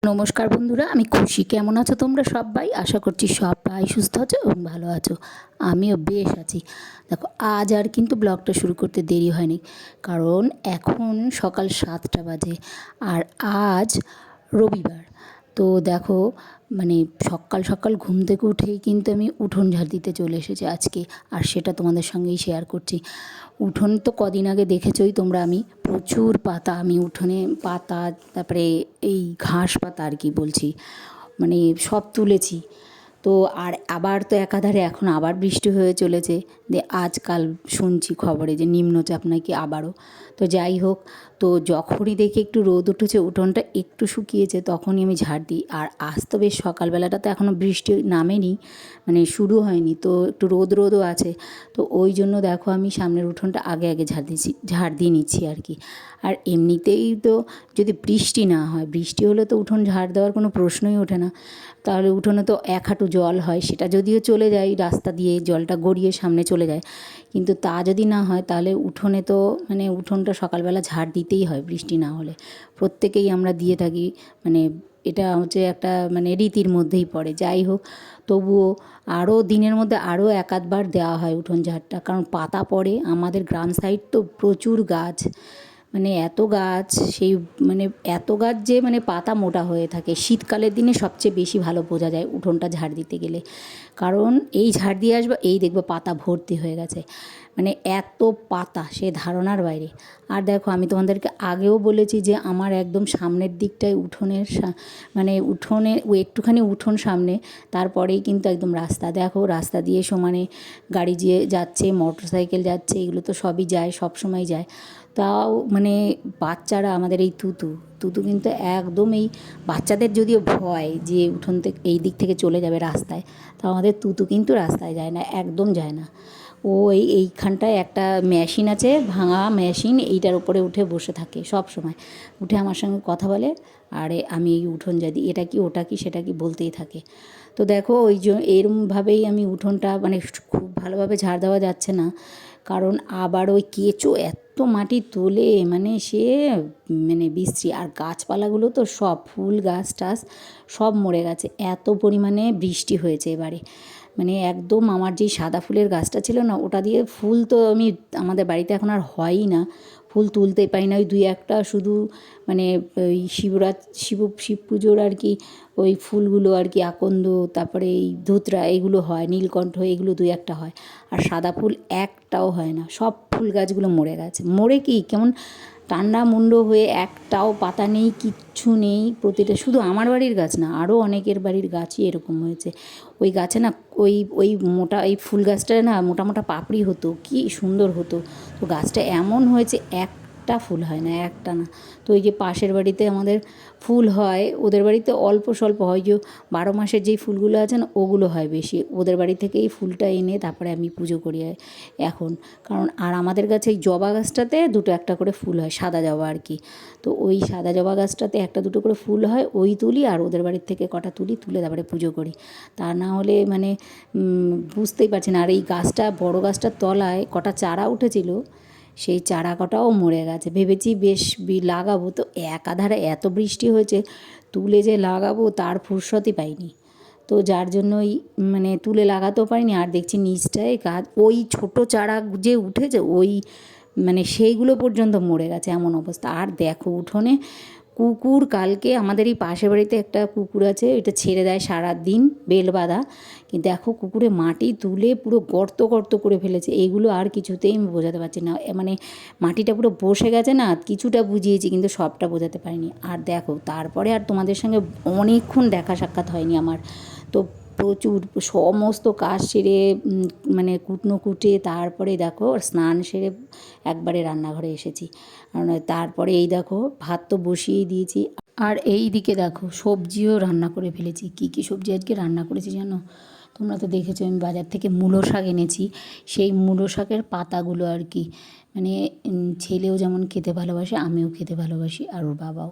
নমস্কার বন্ধুরা, আমি খুশি। কেমন আছো তোমরা সবাই? আশা করছি সবাই সুস্থ আছো এবং ভালো আছো। আমিও বেশ আছি। দেখো, আজ আর কিন্তু ব্লগটা শুরু করতে দেরি হয়নি, কারণ এখন সকাল 7টা বাজে আর আজ রবিবার। তো দেখো, মানে সকাল সকাল ঘুম থেকে উঠেই কিন্তু আমি উঠোন ঝাড় দিতে চলে এসেছি আজকে, আর সেটা তোমাদের সঙ্গেই শেয়ার করছি। উঠোন তো কদিন আগে দেখেছোই তোমরা, আমি প্রচুর পাতা, আমি উঠোনে পাতা, তারপরে এই ঘাস পাতা আর কি বলছি, মানে সব তুলেছি। তো আর আবার তো একাধারে এখন আবার বৃষ্টি হয়ে চলেছে, আজকাল শুনছি খবরে যে নিম্নচাপ নাকি আবারও। তো যাই হোক, তো যখনই দেখি একটু রোদ উঠেছে, উঠোনটা একটু শুকিয়েছে, তখনই আমি ঝাড় দিই। আর আজ তো বেশ সকালবেলাটা তো এখনও বৃষ্টি নামেনি, মানে শুরু হয়নি, তো একটু রোদ রোদও আছে। তো ওই জন্য দেখো আমি সামনের উঠোনটা আগে আগে ঝাড় দিয়ে নিচ্ছি আর কি। আর এমনিতেই তো যদি বৃষ্টি না হয়, বৃষ্টি হলে তো উঠোন ঝাড় দেওয়ার কোনো প্রশ্নই ওঠে না। তাহলে উঠোনে তো এক হাঁটু জল হয়, সেটা যদিও চলে যায় রাস্তা দিয়ে, জলটা গড়িয়ে সামনে চলে যায়, কিন্তু তা যদি না হয় তাহলে উঠোনে তো মানে উঠোনটা সকালবেলা ঝাড় দিতেই হয় বৃষ্টি না হলে। প্রত্যেকেই আমরা দিয়ে থাকি, মানে এটা হচ্ছে একটা মানে রীতির মধ্যেই পড়ে। যাই হোক, তবুও আরও দিনের মধ্যে আরও এক আধবার দেওয়া হয় উঠোন ঝাড়টা, কারণ পাতা পড়ে। আমাদের গ্রাম সাইড তো প্রচুর গাছ, মানে এত গাছ, সেই মানে এত গাছ যে মানে পাতা মোটা হয়ে থাকে। শীতকালের দিনে সবচেয়ে বেশি ভালো বোঝা যায় উঠোনটা ঝাড় দিতে গেলে, কারণ এই ঝাড় দিয়ে আসবো, এই দেখবো পাতা ভর্তি হয়ে গেছে, মানে এত পাতা, সে ধারণার বাইরে। আর দেখো, আমি তোমাদেরকে আগেও বলেছি যে আমার একদম সামনের দিকটায় উঠোনের মানে উঠোনে একটুখানি উঠোন সামনে, তারপরেই কিন্তু একদম রাস্তা। দেখো, রাস্তা দিয়ে সমানে গাড়ি যাচ্ছে, মোটর সাইকেল যাচ্ছে, এগুলো তো সবই যায়, সব সময় যায়। তাও মানে বাচ্চারা, আমাদের এই তুতু তুতু কিন্তু একদম, এই বাচ্চাদের যদিও ভয় যে উঠোন থেকে এই দিক থেকে চলে যাবে রাস্তায়, তো আমাদের তুতু কিন্তু রাস্তায় যায় না, একদম যায় না। ও এইখানটায় একটা মেশিন আছে, ভাঙা মেশিন, এইটার উপরে উঠে বসে থাকে সব সময়, উঠে আমার সঙ্গে কথা বলে। আরে আমি এই উঠোন যদি এটা কি ওটা কি সেটা কি বলতেই থাকে। তো দেখো, ওই যে এরমভাবেই আমি উঠোনটা মানে খুব ভালোভাবে ঝাড় দেওয়া যাচ্ছে না, কারণ আবার ওই কেঁচো এত মাটি তোলে, মানে সে মানে বিশ্রী। আর গাছপালাগুলো তো সব ফুল গাছ টাছ সব মরে গেছে, এত পরিমাণে বৃষ্টি হয়েছে এবারে। মানে একদম আমার যেই সাদা ফুলের গাছটা ছিল না, ওটা দিয়ে ফুল তো আমি, আমাদের বাড়িতে এখন আর হয়ই না, ফুল তুলতেই পাই না। ওই দুই একটা শুধু মানে ওই শিব পুজোর আর কি, ওই ফুলগুলো আর কি, আকন্দ, তারপরে এই ধুতরা, এগুলো হয়, নীলকণ্ঠ, এগুলো দুই একটা হয়। আর সাদা ফুল একটাও হয় না, সব ফুল গাছগুলো মরে গেছে। মরে কি কেমন ঠান্ডা মুন্ড হয়ে, একটাও পাতা নেই, কিচ্ছু নেই। প্রতিটা, শুধু আমার বাড়ির গাছ না, আরও অনেকের বাড়ির গাছই এরকম হয়েছে। ওই গাছে না, ওই ওই মোটা এই ফুল গাছটায় না মোটা মোটা পাপড়ি হতো, কি সুন্দর হতো। তো গাছটা এমন হয়েছে, একটা ফুল হয় না, একটা না। তো ওই যে পাশের বাড়িতে আমাদের ফুল হয়, ওদের বাড়িতে অল্প স্বল্প হয়, যে 12 মাসের যেই ফুলগুলো আছে না, ওগুলো হয় বেশি। ওদের বাড়ি থেকেই ফুলটা এনে তারপরে আমি পুজো করি এখন। কারণ আর আমাদের কাছে এই জবা গাছটাতে দুটো একটা করে ফুল হয়, সাদা জবা আর কি। তো ওই সাদা জবা গাছটাতে একটা দুটো করে ফুল হয়, ওই তুলি, আর ওদের বাড়ির থেকে কটা তুলি, তুলে তারপরে পুজো করি। তা না হলে মানে বুঝতেই পারছি না। আর এই গাছটা, বড় গাছটার তলায় কটা চারা উঠেছিল, সেই চারা কটাও মরে গেছে। ভেবেছি বেশ লাগাবো, তো একাধারে এত বৃষ্টি হয়েছে, তুলে যে লাগাবো তার ফুরসতই পাইনি। তো যার জন্যই মানে তুলে লাগাতেও পারিনি। আর দেখছি নিচটায় গাছ, ওই ছোট চারা যে উঠেছে, ওই মানে সেইগুলো পর্যন্ত মরে গেছে, এমন অবস্থা। আর দেখো, উঠোনে কুকুর, কালকে আমাদের এই পাশের বাড়িতে একটা কুকুর আছে, এটা ছেড়ে দেয় সারাদিন বেল বাঁধা, কিন্তু দেখো কুকুরে মাটি তুলে পুরো গর্ত গর্ত করে ফেলেছে। এইগুলো আর কিছুতেই আমি বোঝাতে পারছি না, মানে মাটিটা পুরো বসে গেছে না, কিছুটা বুঝিয়েছি কিন্তু সবটা বোঝাতে পারিনি। আর দেখো, তারপরে আর তোমাদের সঙ্গে অনেকক্ষণ দেখা সাক্ষাৎ হয়নি আমার। তো প্রচুর সমস্ত কাজ সেরে মানে কুটনো কুটে তারপরে দেখো স্নান সেরে একবারে রান্নাঘরে এসেছি। তারপরে এই দেখো ভাত তো বসিয়েই দিয়েছি, আর এই দিকে দেখো সবজিও রান্না করে ফেলেছি। কী কী সবজি আজকে রান্না করেছি জানো? তোমরা তো দেখেছো, আমি বাজার থেকে মূলো শাক এনেছি। সেই মূলো শাকের পাতাগুলো আর কি, মানে ছেলেও যেমন খেতে ভালোবাসে, আমিও খেতে ভালোবাসি, আর ওর বাবাও।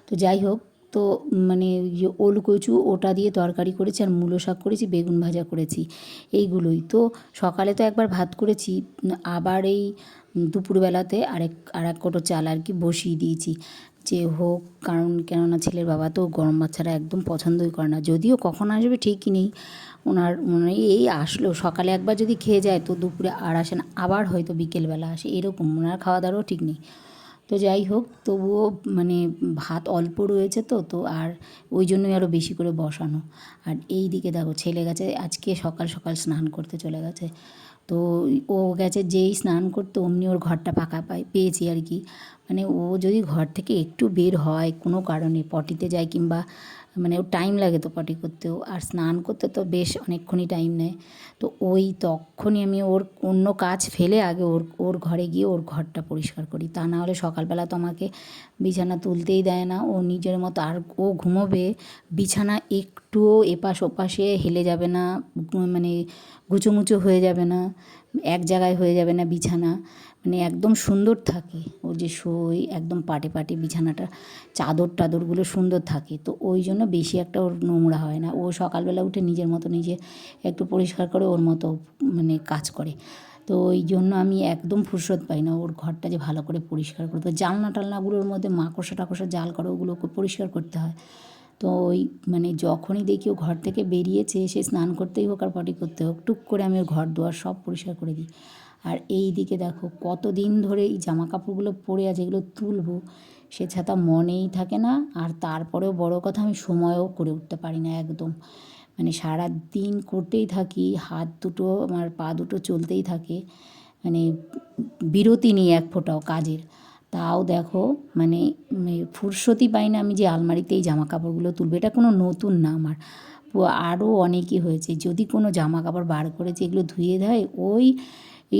তো যাই হোক, তো মানে যে ওল কচু, ওটা দিয়ে তরকারি করেছি, আর মূলো শাক করেছি, বেগুন ভাজা করেছি, এইগুলোই। তো সকালে তো একবার ভাত করেছি, আবার এই দুপুরবেলাতে আর এক কোটো চাল আর কি বসিয়ে দিয়েছি। যে হোক, কারণ কেননা ছেলের বাবা তো গরম ভাত ছাড়া একদম পছন্দই করে না। যদিও কখন আসবে ঠিকই নেই, ওনার মানে এই আসলো সকালে একবার যদি খেয়ে যায় তো দুপুরে আর আসে না, আবার হয়তো বিকেলবেলা আসে, এরকম ওনার খাওয়া দাওয়ারও ঠিক নেই। তো যাই হোক, তবুও মানে ভাত অল্প রয়েছে তো তো আর ওই জন্যই আরও বেশি করে বসানো। আর এই দিকে দেখো ছেলে গেছে আজকে সকাল সকাল স্নান করতে চলে গেছে। তো ও গেছে, যেই স্নান করতে অমনি ওর ঘরটা ফাঁকা পেয়েছি আর কি। মানে ও যদি ঘর থেকে একটু বের হয় কোনো কারণে, পটিতে যায় কিংবা মানে ওর টাইম লাগে তো পটি করতেও, আর স্নান করতে তো বেশ অনেকক্ষণই টাইম নেয়। তো ওই তখনই আমি ওর অন্য কাজ ফেলে আগে ওর ওর ঘরে গিয়ে ওর ঘরটা পরিষ্কার করি। তা না হলে সকালবেলা তো আমাকে বিছানা তুলতেই দেয় না, ও নিজের মতো। আর ও ঘুমোবে, বিছানা একটুও এপাশ ওপাশে হেলে যাবে না, মানে গুঁচোমুচো হয়ে যাবে না, এক জায়গায় হয়ে যাবে না বিছানা, মানে একদম সুন্দর থাকে। ও যে শোয় একদম পাটে পাটে বিছানাটা, চাদর টাদরগুলো সুন্দর থাকে। তো ওই জন্য বেশি একটা ওর নোংরা হয় না। ও সকালবেলা উঠে নিজের মতো নিজে একটু পরিষ্কার করে ওর মতো মানে কাজ করে। তো ওই জন্য আমি একদম ফুরসত পাই না ওর ঘরটা যে ভালো করে পরিষ্কার করতে। জানলা টালনাগুলোর মধ্যে মাকড়সা টাকড়সা জাল করে, ওগুলোকে পরিষ্কার করতে হয়। তো ওই মানে যখনই দেখি ও ঘর থেকে বেরিয়েছে, সে স্নান করতেই হোক আর পটি করতে হোক, টুক করে আমি ওর ঘর দুয়ার সব পরিষ্কার করে দিই। আর এই দিকে দেখো কতদিন ধরে এই জামা কাপড়গুলো পরে আছে, এগুলো তুলবো সে ছাতা মনেই থাকে না। আর তারপরেও বড় কথা, আমি সময়ও করে উঠতে পারি না একদম। মানে সারা দিন করতেই থাকি, হাত দুটো আমার পা দুটো চলতেই থাকে, মানে বিরতি নেই এক ফোঁটাও কাজের। তাও দেখো মানে ফুরসতই পাই না আমি যে আলমারিতে এই জামা কাপড়গুলো তুলবো। এটা কোনো নতুন না আমার, আরও অনেকই হয়েছে। যদি কোনো জামা কাপড় বার করেছে এগুলো ধুয়ে দেয়, ওই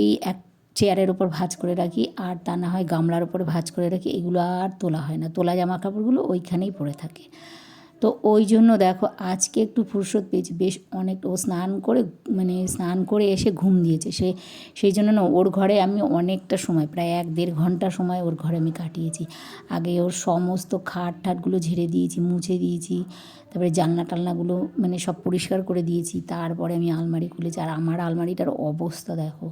এই এক চেয়ারের ওপর ভাঁজ করে রাখি, আর তা না হয় গামলার ওপরে ভাঁজ করে রাখি, এগুলো আর তোলা হয় না। তোলা জামা কাপড়গুলো ওইখানেই পড়ে থাকে। তো ওই জন্য দেখো আজকে একটু ফুরসত পেয়েছি বেশ অনেক। ও স্নান করে মানে স্নান করে এসে ঘুম দিয়েছে, সেই জন্য না ওর ঘরে আমি অনেকটা সময়, প্রায় 1-1.5 ঘন্টা সময় ওর ঘরে আমি কাটিয়েছি। আগে ওর সমস্ত খাট ঠাটগুলো ঝেড়ে দিয়েছি, মুছে দিয়েছি, তারপরে জানলা টালনাগুলো মানে সব পরিষ্কার করে দিয়েছি। তারপরে আমি আলমারি খুলেছি। আর আমার আলমারিটার অবস্থা দেখো,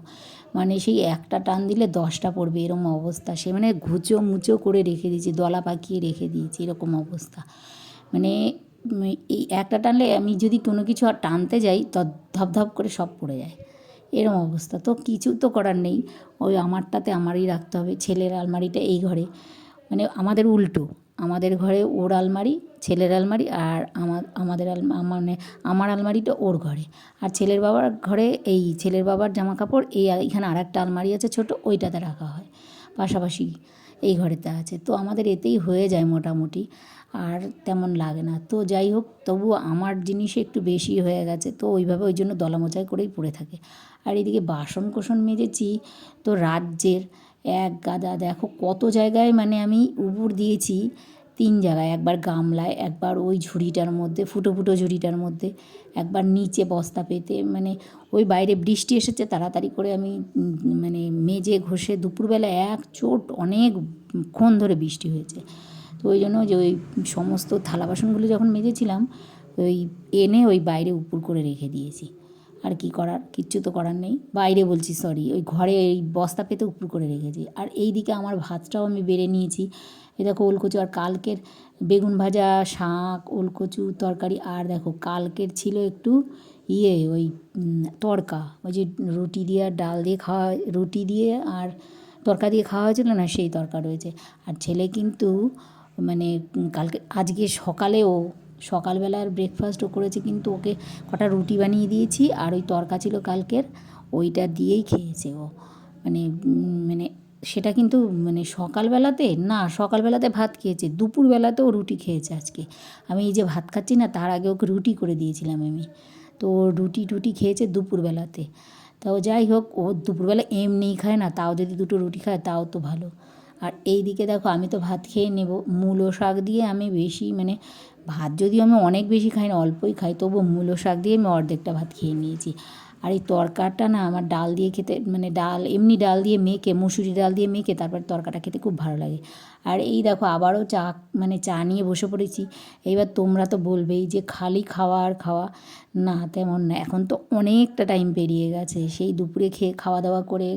মানে সেই একটা টান দিলে 10টা পড়বে এরকম অবস্থা। সে মানে ঘুচো মুচো করে রেখে দিয়েছি, দলা পাকিয়ে রেখে দিয়েছি, এরকম অবস্থা। মানে এই একটা টানলে আমি যদি কোনো কিছু আর টানতে যাই তো ধপধপ করে সব পড়ে যায়, এরম অবস্থা। তো কিছু তো করার নেই, ওই আমারটাতে আমারই রাখতে হবে। ছেলের আলমারিটা এই ঘরে, মানে আমাদের উল্টো, আমাদের ঘরে ওর আলমারি, ছেলের আলমারি, আর আমাদের মানে আমার আলমারিটা ওর ঘরে। আর ছেলের বাবার ঘরে এই ছেলের বাবার জামা কাপড় এইখানে আর একটা আলমারি আছে ছোটো, ওইটাতে রাখা হয় পাশাপাশি, এই ঘরেতে আছে। তো আমাদের এতেই হয়ে যায় মোটামুটি, আর তেমন লাগে না। তো যাই হোক, তবুও আমার জিনিস একটু বেশি হয়ে গেছে, তো ওইভাবে ওই জন্য দলা মোজাই করেই পড়ে থাকে। আর এদিকে বাসন কোসন মেজেছি তো রাজ্যের এক গাদা, দেখো কত জায়গায় মানে আমি উবুর দিয়েছি। 3 জায়গায়, একবার গামলায়, একবার ওই ঝুড়িটার মধ্যে, ফুটো ফুটো ঝুড়িটার মধ্যে, একবার নিচে বস্তা পেতে। মানে ওই বাইরে বৃষ্টি এসেছে, তাড়াতাড়ি করে আমি মানে মেজে ঘষে দুপুরবেলা এক চোট অনেকক্ষণ ধরে বৃষ্টি হয়েছে। তো ওই জন্য যে ওই সমস্ত থালা বাসনগুলো যখন মেজেছিলাম, ওই এনে ওই বাইরে উপুর করে রেখে দিয়েছি। আর কি করার, কিচ্ছু তো করার নেই। বাইরে বলছি সরি, ওই ঘরে এই বস্তা পেতে উপুর করে রেখেছি। আর এই দিকে আমার ভাতটাও আমি বেড়ে নিয়েছি। এ দেখো ওলকচু, আর কালকের বেগুন ভাজা, শাক, ওলকচু তরকারি। আর দেখো কালকের ছিল একটু ওই তড়কা, ওই যে রুটি দিয়ে আর ডাল দিয়ে খাওয়া, রুটি দিয়ে আর তড়কা দিয়ে খাওয়া হয়েছিল না, সেই তড়কা রয়েছে। আর ছেলে কিন্তু মানে কালকে আজকে সকালেও সকালবেলার ব্রেকফাস্টও করেছে, কিন্তু ওকে কটা রুটি বানিয়ে দিয়েছি, আর ওই তড়কা ছিল কালকের, ওইটা দিয়েই খেয়েছে ও। মানে মানে সেটা কিন্তু মানে সকালবেলাতে না, সকালবেলাতে ভাত খেয়েছে, দুপুরবেলাতেও রুটি খেয়েছে আজকে। আমি এই যে ভাত খাচ্ছি না, তার আগে ওকে রুটি করে দিয়েছিলাম আমি। তো রুটি টুটি খেয়েছে দুপুরবেলাতে। তাও যাই হোক, ও দুপুরবেলা এমনিই খায় না, তাও যদি দুটো রুটি খায় তাও তো ভালো। আর এই দিকে দেখো আমি তো ভাত খেয়ে নেব, মূলো শাক দিয়ে আমি বেশি মানে ভাত যদিও আমি অনেক বেশি খাই না, অল্পই খাই, তবুও মূলো শাক দিয়ে আমি অর্ধেকটা ভাত খেয়ে নিয়েছি। আর এই তরকাটা না আমার ডাল দিয়ে খেতে, মানে ডাল এমনি ডাল দিয়ে মেখে, মুসুরি ডাল দিয়ে মেখে তারপর তরকাটা খেতে খুব ভালো লাগে। আর এই দেখো আবারও চা নিয়ে বসে পড়েছি। এইবার তোমরা তো বলবেই যে খালি খাওয়া আর খাওয়া, না তেমন না, এখন তো অনেকটা টাইম পেরিয়ে গেছে। সেই দুপুরে খেয়ে খাওয়া দাওয়া করে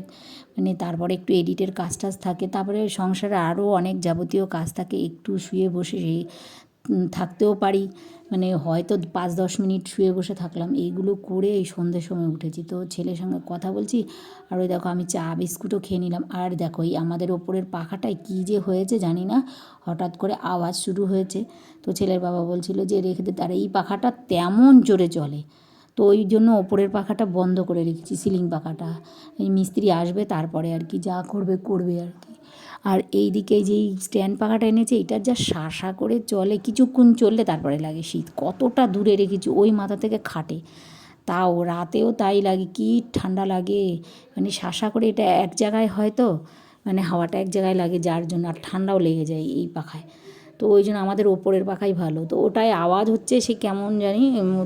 তারপরে একটু এডিটের কাজ টাজ থাকে, তারপরে সংসারে আরও অনেক যাবতীয় কাজ থাকে, একটু শুয়ে বসে সেই থাকতেও পারি, হয়তো 5-10 মিনিট শুয়ে বসে থাকলাম, এইগুলো করে এই সন্ধ্যের সময় উঠেছি। তো ছেলের সঙ্গে কথা বলছি, আর ওই দেখো আমি চা বিস্কুটও খেয়ে নিলাম। আর দেখো এই আমাদের ওপরের পাখাটায় কী যে হয়েছে জানি না, হঠাৎ করে আওয়াজ শুরু হয়েছে। তো ছেলের বাবা বলছিল যে রেখে দে, আর এই পাখাটা তেমন জোরে চলে, তো ওই জন্য ওপরের পাখাটা বন্ধ করে রেখেছি, সিলিং পাখাটা। এই মিস্ত্রি আসবে তারপরে আর কি যা করবে করবে আর কি। আর এই দিকে যেই স্ট্যান্ড পাখাটা এনেছে, এটার যা শাসা করে চলে, কিছুক্ষণ চললে তারপরে লাগে শীত। কতটা দূরে রেখেছি ওই মাথা থেকে খাটে, তাও রাতেও তাই লাগে, কি ঠান্ডা লাগে। শাসা করে এটা এক জায়গায় হয়তো, হাওয়াটা এক জায়গায় লাগে, যার জন্য আর ঠান্ডাও লেগে যায় এই পাখায়। তো ওই জন্য আমাদের ওপরের পাখাই ভালো। তো ওটায় আওয়াজ হচ্ছে, সে কেমন জানি,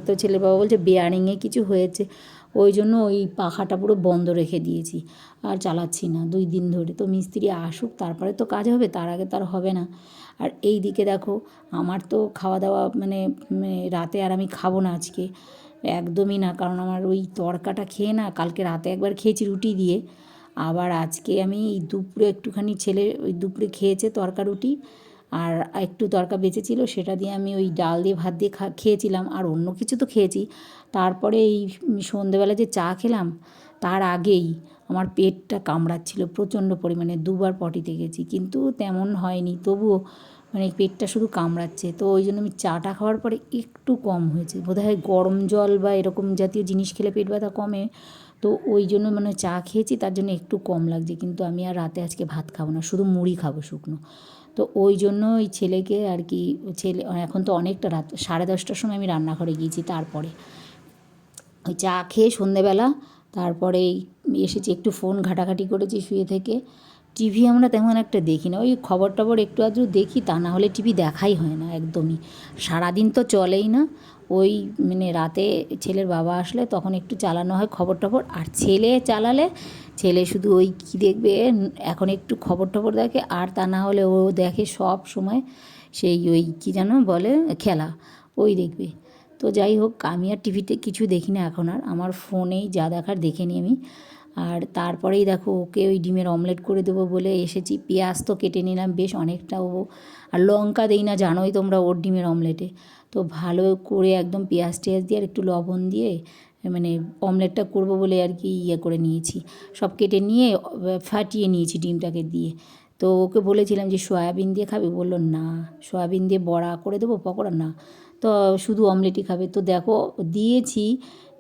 তো ছেলে বাবা বলছে বেয়ারিংয়ে কিছু হয়েছে, ওই জন্য ওই পাখাটা পুরো বন্ধ রেখে দিয়েছি, আর চালাচ্ছি না 2 দিন ধরে। তো মিস্ত্রি আসুক তারপরে তো কাজ হবে, তার আগে তার হবে না। আর এই দিকে দেখো আমার তো খাওয়া দাওয়া রাতে আর আমি খাবো না আজকে, একদমই না, কারণ আমার ওই তড়কাটা খেয়ে না, কালকে রাতে একবার খেয়েছি রুটি দিয়ে, আবার আজকে আমি দুপুরে একটুখানি, ছেলে ওই দুপুরে খেয়েছে তড়কা রুটি, আর একটু তড়কা বেঁচেছিল, সেটা দিয়ে আমি ওই ডাল দিয়ে ভাত দিয়ে খেয়েছিলাম, আর অন্য কিছু তো খেয়েছি। তারপরে এই সন্ধেবেলা যে চা খেলাম, তার আগেই আমার পেটটা কামড়াচ্ছিল প্রচণ্ড পরিমাণে, 2বার পটিতে গেছি, কিন্তু তেমন হয়নি, তবুও পেটটা শুধু কামড়াচ্ছে। তো ওই জন্য আমি চাটা খাওয়ার পরে একটু কম হয়েছে, বোধহয় গরম জল বা এরকম জাতীয় জিনিস খেলে পেট ব্যথা কমে, তো ওই জন্য চা খেয়েছি, তার জন্য একটু কম লাগছে। কিন্তু আমি আর রাতে আজকে ভাত খাবো না, শুধু মুড়ি খাবো শুকনো। তো ওই জন্য ওই ছেলেকে আর কি, ছেলে এখন তো অনেকটা রাত, 10:30টার সময় আমি রান্নাঘরে গিয়েছি। তারপরে ওই চা খেয়ে সন্ধেবেলা তারপরেই এসেছি, একটু ফোন ঘাটাঘাটি করেছি শুয়ে থেকে। টিভি আমরা তেমন একটা দেখি না, ওই খবর টবর একটু আধটু দেখি, তা না হলে টিভি দেখাই হয় না একদমই, সারাদিন তো চলেই না। ওই রাতে ছেলের বাবা আসলে তখন একটু চালানো হয় খবর টবর, আর ছেলে চালালে ছেলে শুধু ওই কী দেখবে, এখন একটু খবর টবর দেখে, আর তা না হলে ও দেখে সব সময় সেই ওই কী যেন বলে, খেলা, ওই দেখবে। তো যাই হোক, আমি আর টিভিতে কিছু দেখি না এখন, আর আমার ফোনেই যা দেখার দেখে নিই আমি। আর তারপরেই দেখো ওকে ওই ডিমের অমলেট করে দেবো বলে এসেছি, পেঁয়াজ তো কেটে নিলাম বেশ অনেকটা, ও আর লঙ্কা দেই না জানোই তোমরা ওর ডিমের অমলেটে। তো ভালো করে একদম পেঁয়াজ টেয়াজ দিয়ে আর একটু লবণ দিয়ে অমলেটটা করবো বলে আর কি করে নিয়েছি, সব কেটে নিয়ে ফাটিয়ে নিয়েছি ডিমটাকে দিয়ে। তো ওকে বলেছিলাম যে সয়াবিন দিয়ে খাবে, বললো না সয়াবিন দিয়ে বড়া করে দেবো, পকোড়া না, তো শুধু অমলেটই খাবে। তো দেখো দিয়েছি,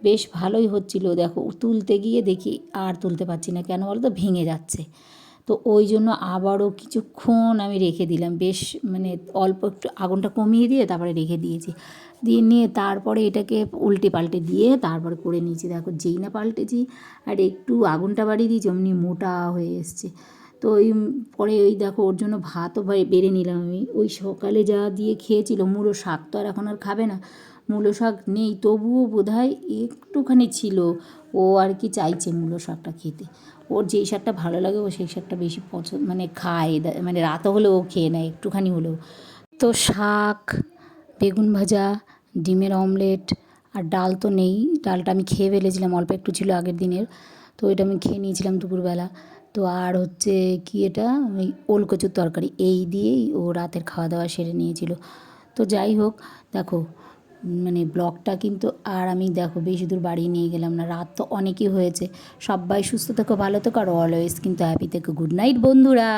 বেশ ভালোই হচ্ছিলো, দেখো তুলতে গিয়ে দেখি আর তুলতে পারছি না, কেন বলো তো, ভেঙে যাচ্ছে। তো ওই জন্য আবারও কিছুক্ষণ আমি রেখে দিলাম, বেশ অল্প একটু আগুনটা কমিয়ে দিয়ে তারপরে রেখে দিয়েছি, দিয়ে নিয়ে তারপরে এটাকে উল্টে পাল্টে দিয়ে তারপরে করে নিয়েছি। দেখো যেই না পাল্টেছি আর একটু আগুনটা বাড়িয়ে দিয়েছি, অমনি মোটা হয়ে এসছে। তো ওই পরে ওই দেখো ওর জন্য ভাতও বেড়ে নিলাম আমি, ওই সকালে যা দিয়ে খেয়েছিল, মূলো শাক তো আর এখন আর খাবে না, মূলো শাক নেই, তবুও বোধহয় একটুখানি ছিল, ও আর কি চাইছে মূলো শাকটা খেতে, ওর যেই শাকটা ভালো লাগে ও সেই শাকটা বেশি পছন্দ খায়, রাতও হলেও ও খেয়ে নেয় একটুখানি হলেও। তো শাক, বেগুন ভাজা, ডিমের অমলেট, আর ডাল তো নেই, ডালটা আমি খেয়ে ফেলেছিলাম, অল্প একটু ছিল আগের দিনের, তো এটা আমি খেয়ে নিয়েছিলাম দুপুরবেলা। তো আর হচ্ছে কি এটা, ওই ওলকচুর তরকারি, এই দিয়েই ও রাতের খাওয়া দাওয়া সেরে নিয়েছিল। তো যাই হোক, দেখো ব্লগটা কিন্তু আর আমি দেখো বেশি দূর বাড়িয়ে নিয়ে গেলাম না, রাত তো অনেকই হয়েছে। সবাই সুস্থ থেকো, ভালো থেকো, আর অলওয়েজ কিন্তু হ্যাপি থেকো। গুড নাইট বন্ধুরা।